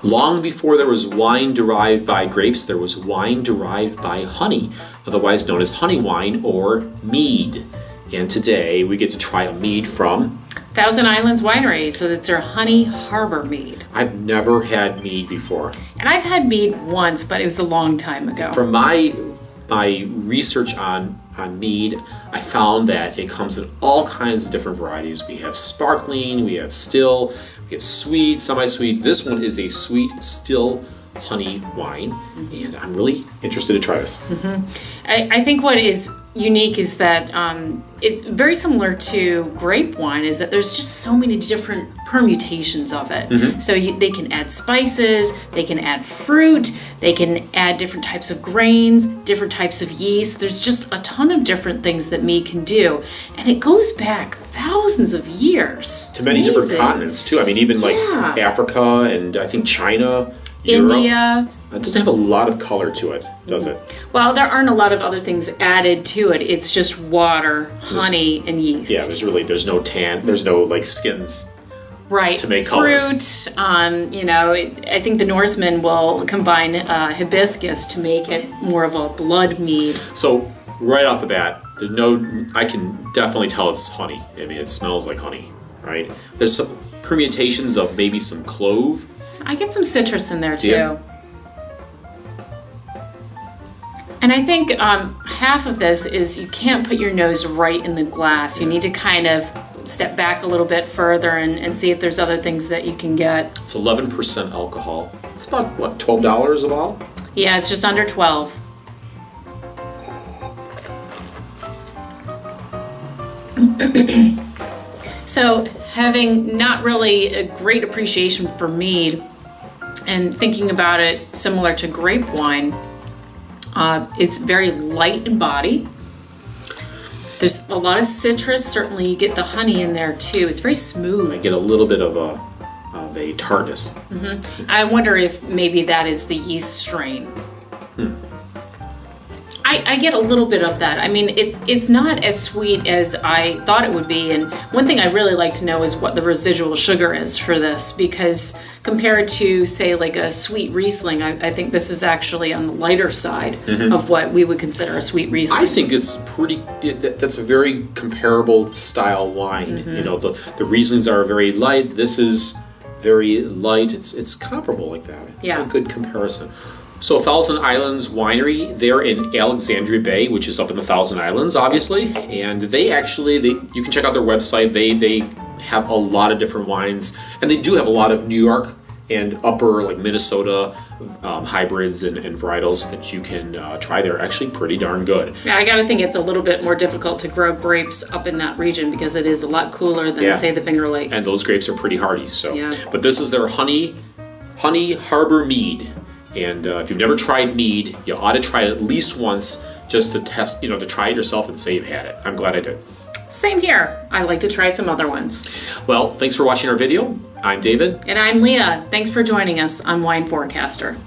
Long before there was wine derived by grapes, there was wine derived by honey, otherwise known as honey wine or mead. And today we get to try a mead from Thousand Island Winery, so that's their Honey Harbor mead. I've never had mead before. And I've had mead once, but it was a long time ago. From my research on mead, I found that it comes in all kinds of different varieties. We have sparkling, we have still, we have sweet, semi-sweet. This one is a sweet, still honey wine, and I'm really interested to try this. I think what is unique is that it's very similar to grape wine, is that there's just so many different permutations of it. So they can add spices, they can add fruit, they can add different types of grains, different types of yeast. There's just a ton of different things that mead can do, and it goes back thousands of years. To many different continents too. I mean, even like Africa and I think China, India. It doesn't have a lot of color to it, does it? Well, there aren't a lot of other things added to it. It's just water, honey, and yeast. Yeah, there's no tan, there's no like skins. Right. To make color. Fruit, I think the Norsemen will combine hibiscus to make it more of a blood mead. So right off the bat, I can definitely tell it's honey. I mean, it smells like honey, right? There's some permutations of maybe some clove. I get some citrus in there too. Yeah. And I think half of this is you can't put your nose right in the glass. You need to kind of step back a little bit further and see if there's other things that you can get. It's 11% alcohol. It's about, what, $12 a bottle? Yeah, it's just under 12. So, having not really a great appreciation for mead and thinking about it similar to grape wine, it's very light in body. There's a lot of citrus. Certainly you get the honey in there too. It's very smooth. I get a little bit of a tartness. I wonder if maybe that is the yeast strain. I get a little bit of that. I mean, it's not as sweet as I thought it would be. And one thing I really like to know is what the residual sugar is for this, because compared to, say, like a sweet Riesling, I think this is actually on the lighter side of what we would consider a sweet Riesling. I think it's that's a very comparable style wine. You know, the Rieslings are very light. This is very light. It's comparable like that. It's a good comparison. So Thousand Islands Winery, they're in Alexandria Bay, which is up in the Thousand Islands, obviously. And they you can check out their website. They have a lot of different wines, and they do have a lot of New York and upper, like Minnesota, hybrids and varietals that you can try. They're actually pretty darn good. Yeah, I gotta think it's a little bit more difficult to grow grapes up in that region because it is a lot cooler than, say, the Finger Lakes. And those grapes are pretty hardy. So, but this is their Honey Harbor Mead. And if you've never tried mead, you ought to try it at least once just to test, to try it yourself and say you've had it. I'm glad I did. Same here. I'd like to try some other ones. Well, thanks for watching our video. I'm David. And I'm Leah. Thanks for joining us on Wine Forecaster.